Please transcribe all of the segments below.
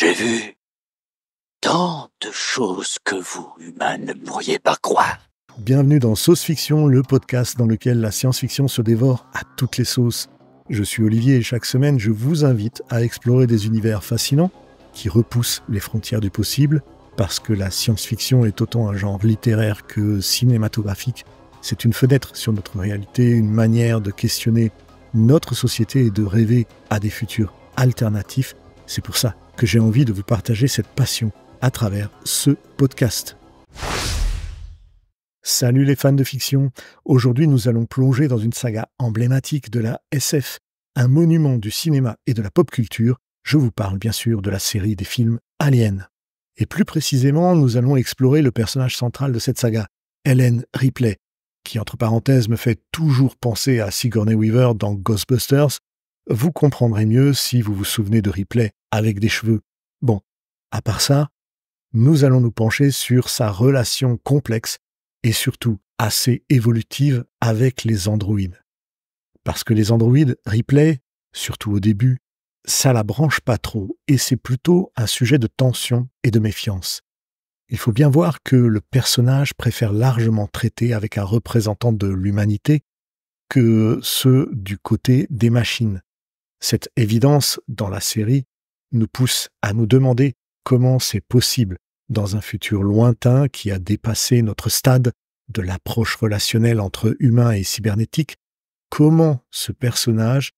J'ai vu tant de choses que vous, humains, ne pourriez pas croire. Bienvenue dans Sauce Fiction, le podcast dans lequel la science-fiction se dévore à toutes les sauces. Je suis Olivier et chaque semaine, je vous invite à explorer des univers fascinants qui repoussent les frontières du possible, parce que la science-fiction est autant un genre littéraire que cinématographique. C'est une fenêtre sur notre réalité, une manière de questionner notre société et de rêver à des futurs alternatifs. C'est pour ça que j'ai envie de vous partager cette passion à travers ce podcast. Salut les fans de fiction. Aujourd'hui, nous allons plonger dans une saga emblématique de la SF, un monument du cinéma et de la pop culture. Je vous parle bien sûr de la série des films Alien. Et plus précisément, nous allons explorer le personnage central de cette saga, Ellen Ripley, qui entre parenthèses me fait toujours penser à Sigourney Weaver dans Ghostbusters. Vous comprendrez mieux si vous vous souvenez de Ripley avec des cheveux. Bon, à part ça, nous allons nous pencher sur sa relation complexe et surtout assez évolutive avec les androïdes. Parce que les androïdes, Ripley, surtout au début, ça la branche pas trop et c'est plutôt un sujet de tension et de méfiance. Il faut bien voir que le personnage préfère largement traiter avec un représentant de l'humanité que ceux du côté des machines. Cette évidence dans la série nous pousse à nous demander comment c'est possible dans un futur lointain qui a dépassé notre stade de l'approche relationnelle entre humains et cybernétiques, comment ce personnage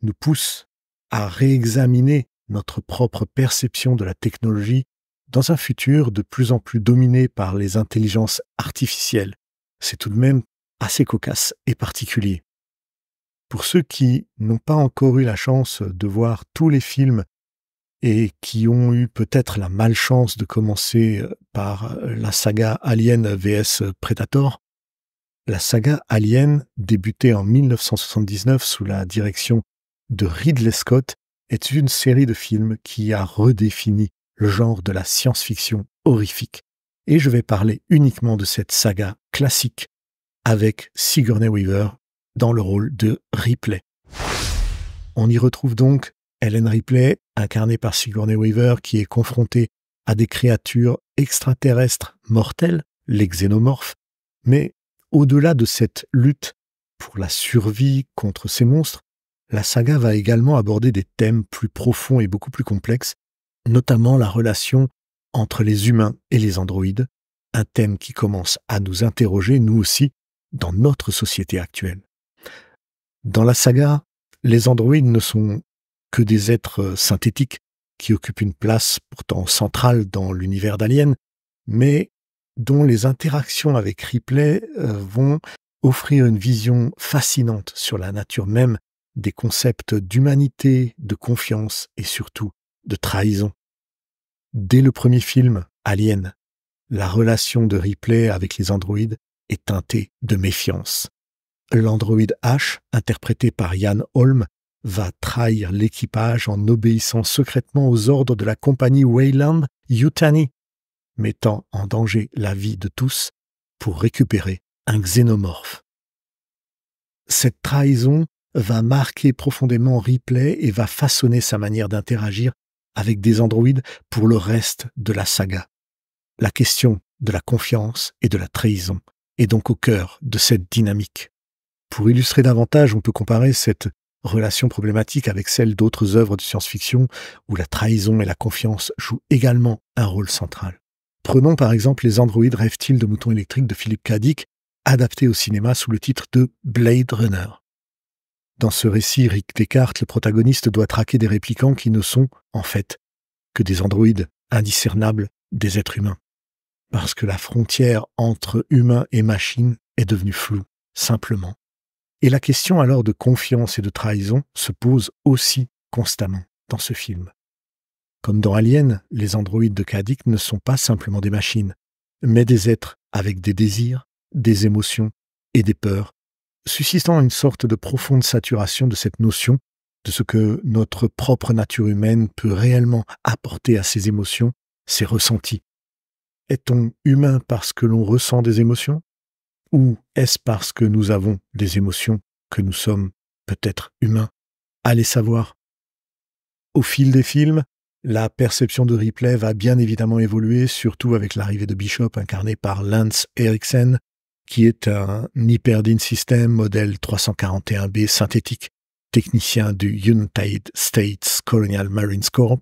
nous pousse à réexaminer notre propre perception de la technologie dans un futur de plus en plus dominé par les intelligences artificielles. C'est tout de même assez cocasse et particulier. Pour ceux qui n'ont pas encore eu la chance de voir tous les films et qui ont eu peut-être la malchance de commencer par la saga Alien vs Predator, la saga Alien, débutée en 1979 sous la direction de Ridley Scott, est une série de films qui a redéfini le genre de la science-fiction horrifique. Et je vais parler uniquement de cette saga classique avec Sigourney Weaver dans le rôle de Ripley. On y retrouve donc Ellen Ripley, incarnée par Sigourney Weaver, qui est confrontée à des créatures extraterrestres mortelles, les xénomorphes, mais au-delà de cette lutte pour la survie contre ces monstres, la saga va également aborder des thèmes plus profonds et beaucoup plus complexes, notamment la relation entre les humains et les androïdes, un thème qui commence à nous interroger, nous aussi, dans notre société actuelle. Dans la saga, les androïdes ne sont que des êtres synthétiques qui occupent une place pourtant centrale dans l'univers d'Alien, mais dont les interactions avec Ripley vont offrir une vision fascinante sur la nature même des concepts d'humanité, de confiance et surtout de trahison. Dès le premier film, Alien, la relation de Ripley avec les androïdes est teintée de méfiance. L'androïde H, interprété par Ian Holm, va trahir l'équipage en obéissant secrètement aux ordres de la compagnie Weyland-Yutani, mettant en danger la vie de tous pour récupérer un xénomorphe. Cette trahison va marquer profondément Ripley et va façonner sa manière d'interagir avec des androïdes pour le reste de la saga. La question de la confiance et de la trahison est donc au cœur de cette dynamique. Pour illustrer davantage, on peut comparer cette relation problématique avec celle d'autres œuvres de science-fiction où la trahison et la confiance jouent également un rôle central. Prenons par exemple les androïdes reptiles de moutons électriques de Philip K. Dick, adaptés au cinéma sous le titre de Blade Runner. Dans ce récit, Rick Descartes, le protagoniste, doit traquer des réplicants qui ne sont, en fait, que des androïdes indiscernables des êtres humains. Parce que la frontière entre humains et machines est devenue floue, simplement. Et la question alors de confiance et de trahison se pose aussi constamment dans ce film. Comme dans Alien, les androïdes de Kadik ne sont pas simplement des machines, mais des êtres avec des désirs, des émotions et des peurs, suscitant une sorte de profonde saturation de cette notion de ce que notre propre nature humaine peut réellement apporter à ces émotions, ces ressentis. Est-on humain parce que l'on ressent des émotions ? Ou est-ce parce que nous avons des émotions que nous sommes peut-être humains ? Allez savoir. Au fil des films, La perception de Ripley va bien évidemment évoluer, surtout avec l'arrivée de Bishop, incarné par Lance Henriksen, qui est un Hyperdine System modèle 341B synthétique, technicien du United States Colonial Marines Corps.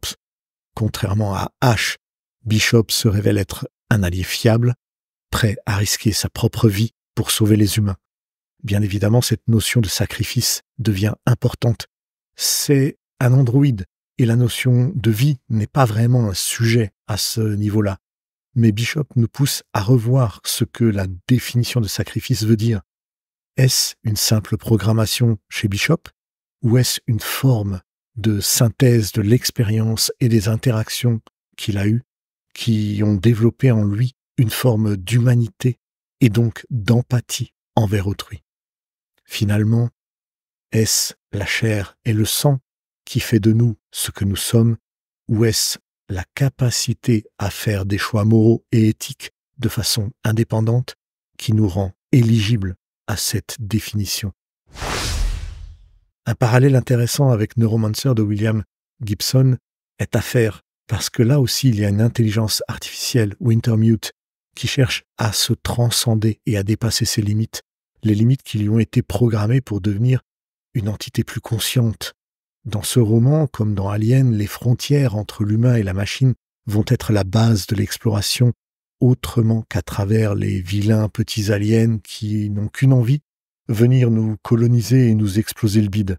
Contrairement à Ash, Bishop se révèle être un allié fiable, prêt à risquer sa propre vie pour sauver les humains. Bien évidemment, cette notion de sacrifice devient importante. C'est un androïde, et la notion de vie n'est pas vraiment un sujet à ce niveau-là. Mais Bishop nous pousse à revoir ce que la définition de sacrifice veut dire. Est-ce une simple programmation chez Bishop, ou est-ce une forme de synthèse de l'expérience et des interactions qu'il a eues, qui ont développé en lui une forme d'humanité et donc d'empathie envers autrui? Finalement, est-ce la chair et le sang qui fait de nous ce que nous sommes, ou est-ce la capacité à faire des choix moraux et éthiques de façon indépendante qui nous rend éligibles à cette définition? Un parallèle intéressant avec Neuromancer de William Gibson est à faire, parce que là aussi il y a une intelligence artificielle, Wintermute, qui cherche à se transcender et à dépasser ses limites, les limites qui lui ont été programmées pour devenir une entité plus consciente. Dans ce roman, comme dans Alien, les frontières entre l'humain et la machine vont être la base de l'exploration, autrement qu'à travers les vilains petits aliens qui n'ont qu'une envie, venir nous coloniser et nous exploser le bide.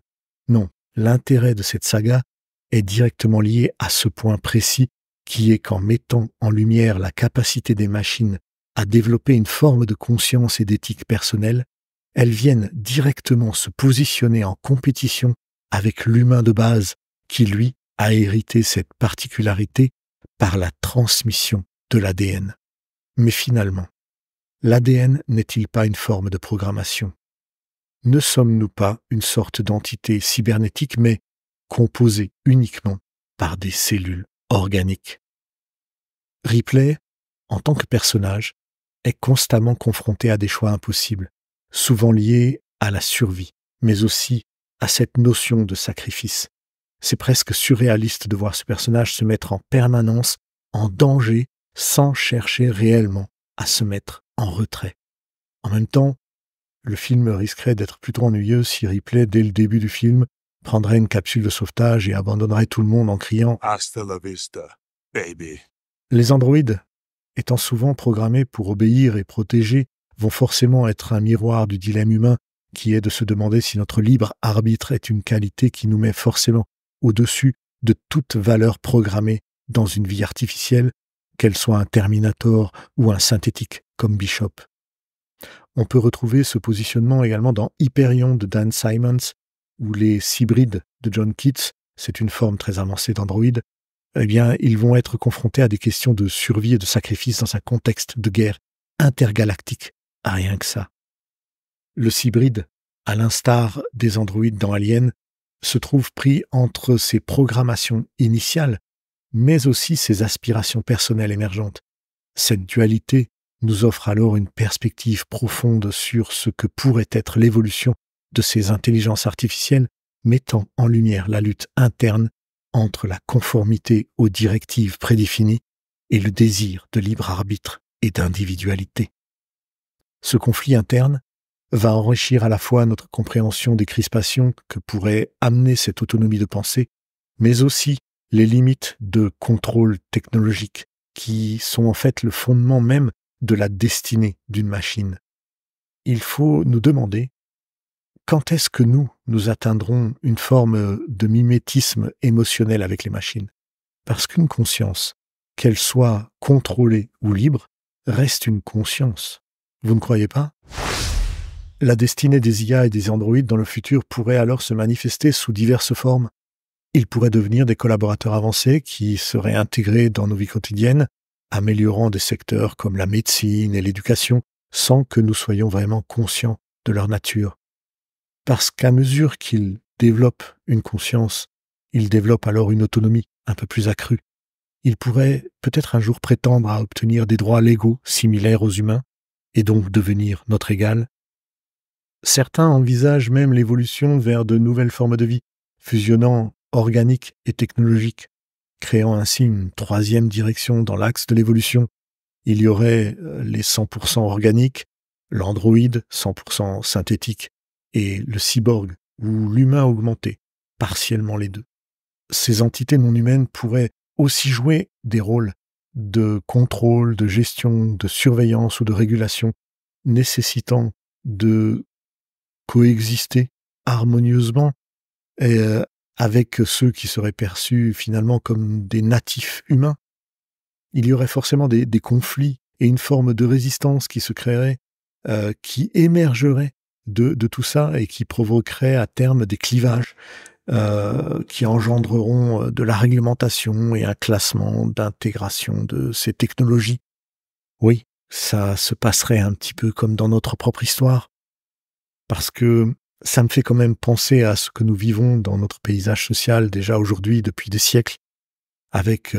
Non, l'intérêt de cette saga est directement lié à ce point précis qui est qu'en mettant en lumière la capacité des machines à développer une forme de conscience et d'éthique personnelle, elles viennent directement se positionner en compétition avec l'humain de base qui, lui, a hérité cette particularité par la transmission de l'ADN. Mais finalement, l'ADN n'est-il pas une forme de programmation? Ne sommes-nous pas une sorte d'entité cybernétique, mais composée uniquement par des cellules organiques? Ripley, en tant que personnage, est constamment confronté à des choix impossibles, souvent liés à la survie, mais aussi à cette notion de sacrifice. C'est presque surréaliste de voir ce personnage se mettre en permanence en danger sans chercher réellement à se mettre en retrait. En même temps, le film risquerait d'être plutôt ennuyeux si Ripley, dès le début du film, prendrait une capsule de sauvetage et abandonnerait tout le monde en criant « Hasta la vista, baby ». Les androïdes, étant souvent programmés pour obéir et protéger, vont forcément être un miroir du dilemme humain qui est de se demander si notre libre arbitre est une qualité qui nous met forcément au-dessus de toute valeur programmée dans une vie artificielle, qu'elle soit un Terminator ou un synthétique comme Bishop. On peut retrouver ce positionnement également dans Hyperion de Dan Simmons ou les Cybrides de John Keats, c'est une forme très avancée d'androïde. Eh bien, ils vont être confrontés à des questions de survie et de sacrifice dans un contexte de guerre intergalactique, rien que ça. Le cybride, à l'instar des androïdes dans Alien, se trouve pris entre ses programmations initiales, mais aussi ses aspirations personnelles émergentes. Cette dualité nous offre alors une perspective profonde sur ce que pourrait être l'évolution de ces intelligences artificielles, mettant en lumière la lutte interne entre la conformité aux directives prédéfinies et le désir de libre arbitre et d'individualité. Ce conflit interne va enrichir à la fois notre compréhension des crispations que pourrait amener cette autonomie de pensée, mais aussi les limites de contrôle technologique qui sont en fait le fondement même de la destinée d'une machine. Il faut nous demander quand est-ce que nous atteindrons une forme de mimétisme émotionnel avec les machines? Parce qu'une conscience, qu'elle soit contrôlée ou libre, reste une conscience. Vous ne croyez pas? La destinée des IA et des androïdes dans le futur pourrait alors se manifester sous diverses formes. Ils pourraient devenir des collaborateurs avancés qui seraient intégrés dans nos vies quotidiennes, améliorant des secteurs comme la médecine et l'éducation, sans que nous soyons vraiment conscients de leur nature. Parce qu'à mesure qu'ils développent une conscience, ils développent alors une autonomie un peu plus accrue. Ils pourraient peut-être un jour prétendre à obtenir des droits légaux similaires aux humains, et donc devenir notre égal. Certains envisagent même l'évolution vers de nouvelles formes de vie, fusionnant organique et technologique, créant ainsi une troisième direction dans l'axe de l'évolution. Il y aurait les 100% organiques, l'androïde 100% synthétique et le cyborg ou l'humain augmenté, partiellement les deux. Ces entités non humaines pourraient aussi jouer des rôles de contrôle, de gestion, de surveillance ou de régulation, nécessitant de coexister harmonieusement et, avec ceux qui seraient perçus finalement comme des natifs humains. Il y aurait forcément des conflits et une forme de résistance qui se créerait, qui émergerait de tout ça et qui provoquerait à terme des clivages qui engendreront de la réglementation et un classement d'intégration de ces technologies. Oui, ça se passerait un petit peu comme dans notre propre histoire, parce que ça me fait quand même penser à ce que nous vivons dans notre paysage social déjà aujourd'hui depuis des siècles, avec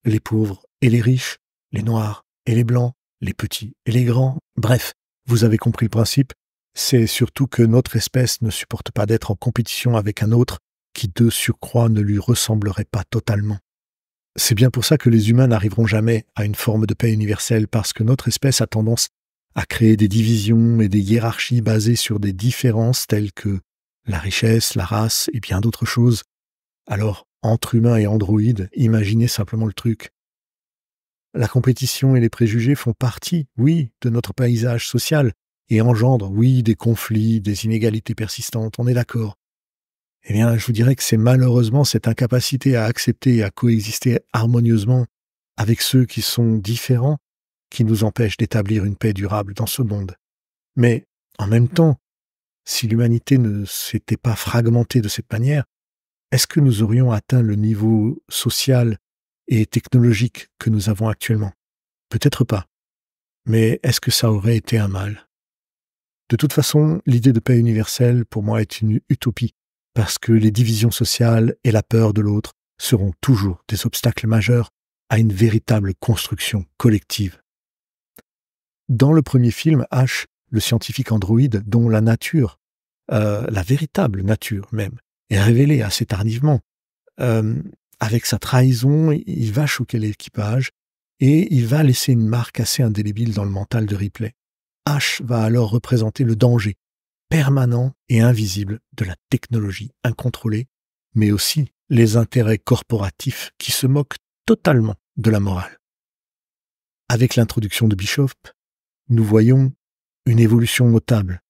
les pauvres et les riches, les noirs et les blancs, les petits et les grands. Bref, vous avez compris le principe. C'est surtout que notre espèce ne supporte pas d'être en compétition avec un autre qui de surcroît ne lui ressemblerait pas totalement. C'est bien pour ça que les humains n'arriveront jamais à une forme de paix universelle, parce que notre espèce a tendance à créer des divisions et des hiérarchies basées sur des différences telles que la richesse, la race et bien d'autres choses. Alors, entre humains et androïdes, imaginez simplement le truc. La compétition et les préjugés font partie, oui, de notre paysage social et engendrent, oui, des conflits, des inégalités persistantes, on est d'accord. Eh bien, je vous dirais que c'est malheureusement cette incapacité à accepter et à coexister harmonieusement avec ceux qui sont différents qui nous empêche d'établir une paix durable dans ce monde. Mais, en même temps, si l'humanité ne s'était pas fragmentée de cette manière, est-ce que nous aurions atteint le niveau social et technologique que nous avons actuellement? Peut-être pas. Mais est-ce que ça aurait été un mal? De toute façon, l'idée de paix universelle, pour moi, est une utopie, parce que les divisions sociales et la peur de l'autre seront toujours des obstacles majeurs à une véritable construction collective. Dans le premier film, Ash, le scientifique androïde dont la nature, la véritable nature même, est révélée assez tardivement, avec sa trahison, il va choquer l'équipage et il va laisser une marque assez indélébile dans le mental de Ripley. Ash va alors représenter le danger permanent et invisible de la technologie incontrôlée, mais aussi les intérêts corporatifs qui se moquent totalement de la morale. Avec l'introduction de Bishop, nous voyons une évolution notable.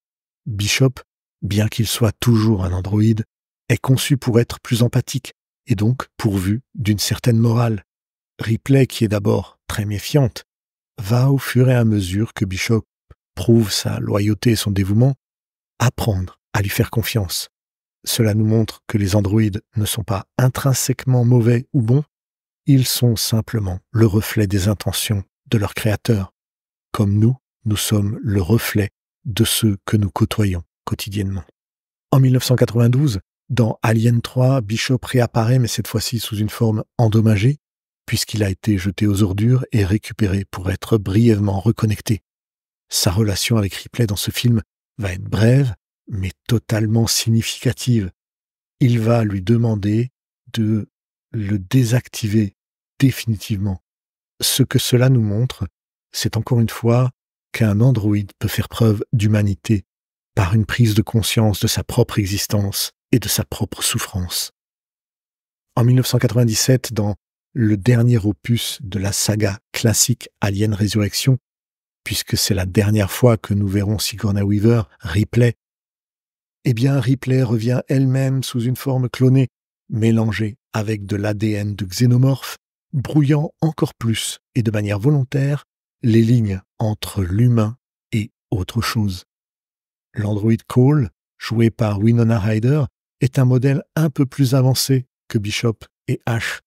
Bishop, bien qu'il soit toujours un androïde, est conçu pour être plus empathique et donc pourvu d'une certaine morale. Ripley, qui est d'abord très méfiante, va au fur et à mesure que Bishop prouve sa loyauté et son dévouement, apprendre à lui faire confiance. Cela nous montre que les androïdes ne sont pas intrinsèquement mauvais ou bons, ils sont simplement le reflet des intentions de leur créateur. Comme nous sommes le reflet de ceux que nous côtoyons quotidiennement. En 1992, dans Alien 3, Bishop réapparaît, mais cette fois-ci sous une forme endommagée, puisqu'il a été jeté aux ordures et récupéré pour être brièvement reconnecté. Sa relation avec Ripley dans ce film va être brève, mais totalement significative. Il va lui demander de le désactiver définitivement. Ce que cela nous montre, c'est encore une fois qu'un androïde peut faire preuve d'humanité par une prise de conscience de sa propre existence et de sa propre souffrance. En 1997, dans le dernier opus de la saga classique Alien Résurrection, puisque c'est la dernière fois que nous verrons Sigourney Weaver, Ripley, eh bien Ripley revient elle-même sous une forme clonée, mélangée avec de l'ADN de xénomorphe, brouillant encore plus et de manière volontaire les lignes entre l'humain et autre chose. L'androïde Cole, joué par Winona Ryder, est un modèle un peu plus avancé que Bishop et Ash,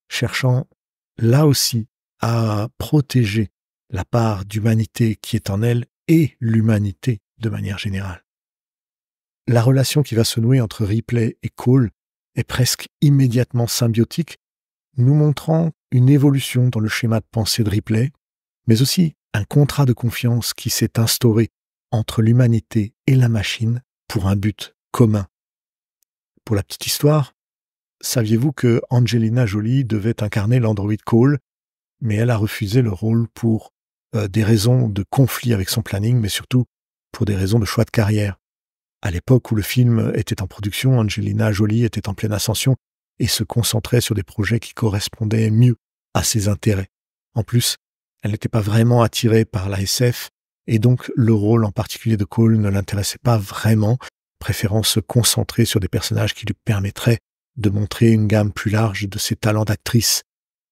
cherchant là aussi à protéger la part d'humanité qui est en elle et l'humanité de manière générale. La relation qui va se nouer entre Ripley et Cole est presque immédiatement symbiotique, nous montrant une évolution dans le schéma de pensée de Ripley, mais aussi un contrat de confiance qui s'est instauré entre l'humanité et la machine pour un but commun. Pour la petite histoire, Saviez-vous que Angelina Jolie devait incarner l'androïde Cole, mais elle a refusé le rôle pour des raisons de conflit avec son planning, mais surtout pour des raisons de choix de carrière. À l'époque où le film était en production, Angelina Jolie était en pleine ascension et se concentrait sur des projets qui correspondaient mieux à ses intérêts. En plus, elle n'était pas vraiment attirée par la SF, et donc le rôle en particulier de Cole ne l'intéressait pas vraiment, préférant se concentrer sur des personnages qui lui permettraient de montrer une gamme plus large de ses talents d'actrice.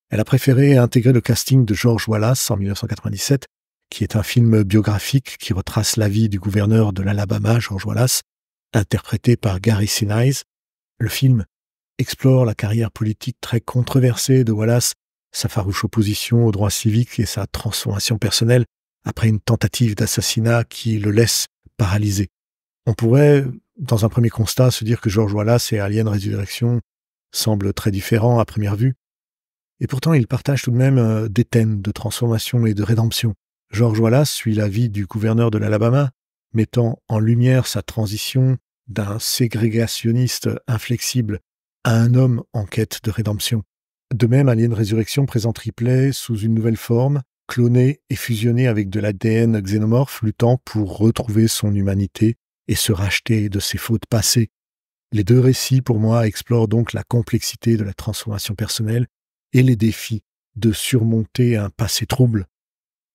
Elle a préféré intégrer le casting de George Wallace en 1997, qui est un film biographique qui retrace la vie du gouverneur de l'Alabama, George Wallace, interprété par Gary Sinise. Le film explore la carrière politique très controversée de Wallace, sa farouche opposition aux droits civiques et sa transformation personnelle après une tentative d'assassinat qui le laisse paralysé. On pourrait, dans un premier constat, se dire que George Wallace et Alien Resurrection semblent très différents à première vue. Et pourtant, ils partagent tout de même des thèmes de transformation et de rédemption. George Wallace suit la vie du gouverneur de l'Alabama, mettant en lumière sa transition d'un ségrégationniste inflexible à un homme en quête de rédemption. De même, Alien Resurrection présente Ripley sous une nouvelle forme, clonée et fusionnée avec de l'ADN xénomorphe, luttant pour retrouver son humanité et se racheter de ses fautes passées. Les deux récits, pour moi, explorent donc la complexité de la transformation personnelle et les défis de surmonter un passé trouble.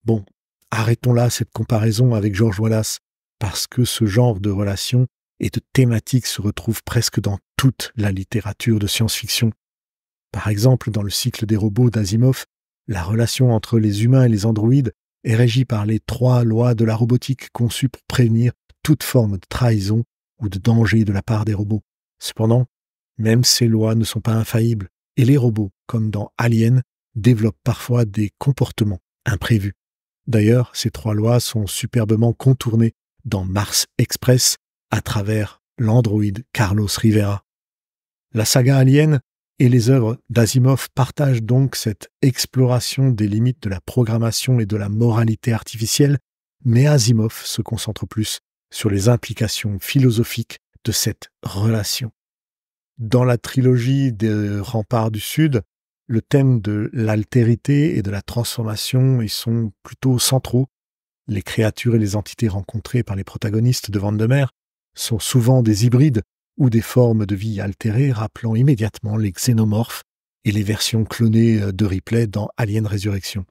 Bon, arrêtons là cette comparaison avec George Wallace, parce que ce genre de relations et de thématiques se retrouve presque dans toute la littérature de science-fiction. Par exemple, dans le cycle des robots d'Asimov, la relation entre les humains et les androïdes est régie par les 3 lois de la robotique conçues pour prévenir toute forme de trahison ou de danger de la part des robots. Cependant, même ces lois ne sont pas infaillibles, et les robots, comme dans Alien, développent parfois des comportements imprévus. D'ailleurs, ces 3 lois sont superbement contournées dans Mars Express à travers l'androïde Carlos Rivera. La saga Alien et les œuvres d'Asimov partagent donc cette exploration des limites de la programmation et de la moralité artificielle, mais Asimov se concentre plus sur les implications philosophiques de cette relation. Dans la trilogie des Remparts du Sud, le thème de l'altérité et de la transformation y sont plutôt centraux. Les créatures et les entités rencontrées par les protagonistes de Vandermeer sont souvent des hybrides ou des formes de vie altérées, rappelant immédiatement les xénomorphes et les versions clonées de Ripley dans Alien Resurrection.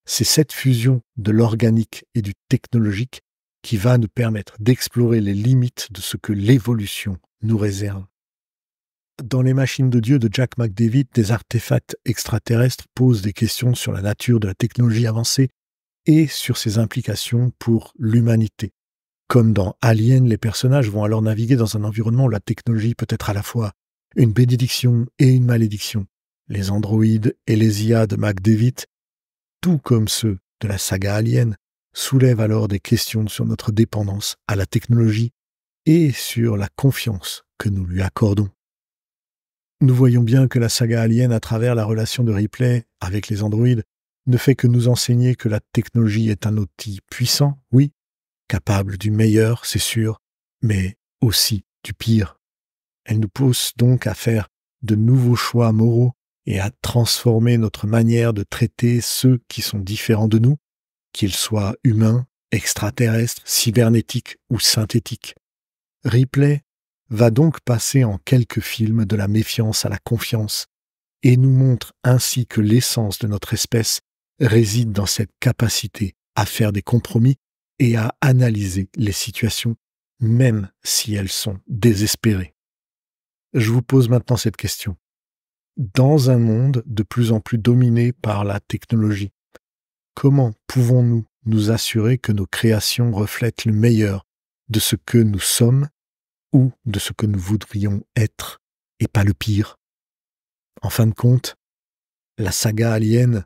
C'est cette fusion de l'organique et du technologique qui va nous permettre d'explorer les limites de ce que l'évolution nous réserve. Dans Les Machines de Dieu de Jack McDavid, des artefacts extraterrestres posent des questions sur la nature de la technologie avancée et sur ses implications pour l'humanité. Comme dans Alien, les personnages vont alors naviguer dans un environnement où la technologie peut être à la fois une bénédiction et une malédiction. Les androïdes et les IA de McDavid, tout comme ceux de la saga Alien, soulèvent alors des questions sur notre dépendance à la technologie et sur la confiance que nous lui accordons. Nous voyons bien que la saga Alien, à travers la relation de Ripley avec les androïdes, ne fait que nous enseigner que la technologie est un outil puissant, oui, capable du meilleur, c'est sûr, mais aussi du pire. Elle nous pousse donc à faire de nouveaux choix moraux et à transformer notre manière de traiter ceux qui sont différents de nous, qu'ils soient humains, extraterrestres, cybernétiques ou synthétiques. Ripley va donc passer en quelques films de la méfiance à la confiance et nous montre ainsi que l'essence de notre espèce réside dans cette capacité à faire des compromis et à analyser les situations, même si elles sont désespérées. Je vous pose maintenant cette question. Dans un monde de plus en plus dominé par la technologie, comment pouvons-nous nous assurer que nos créations reflètent le meilleur de ce que nous sommes ou de ce que nous voudrions être, et pas le pire? En fin de compte, la saga Alien,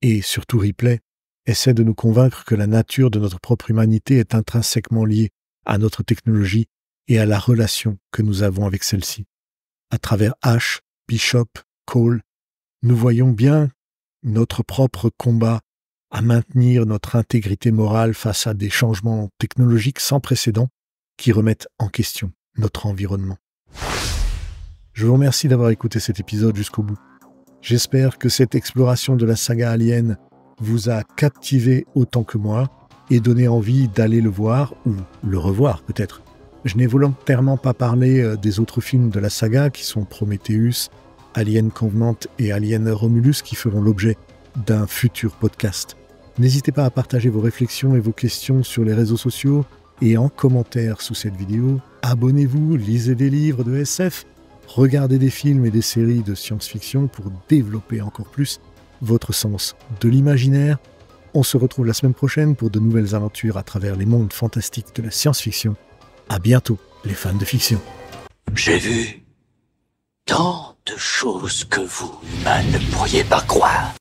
et surtout Ripley, essaie de nous convaincre que la nature de notre propre humanité est intrinsèquement liée à notre technologie et à la relation que nous avons avec celle-ci. À travers Ash, Bishop, Cole, nous voyons bien notre propre combat à maintenir notre intégrité morale face à des changements technologiques sans précédent qui remettent en question notre environnement. Je vous remercie d'avoir écouté cet épisode jusqu'au bout. J'espère que cette exploration de la saga Alien vous a captivé autant que moi et donné envie d'aller le voir ou le revoir peut-être. Je n'ai volontairement pas parlé des autres films de la saga qui sont Prometheus, Alien Covenant et Alien Romulus qui feront l'objet d'un futur podcast. N'hésitez pas à partager vos réflexions et vos questions sur les réseaux sociaux et en commentaire sous cette vidéo. Abonnez-vous, lisez des livres de SF, regardez des films et des séries de science-fiction pour développer encore plus votre sens de l'imaginaire. On se retrouve la semaine prochaine pour de nouvelles aventures à travers les mondes fantastiques de la science-fiction. À bientôt, les fans de fiction. J'ai vu tant de choses que vous, humains, ne pourriez pas croire.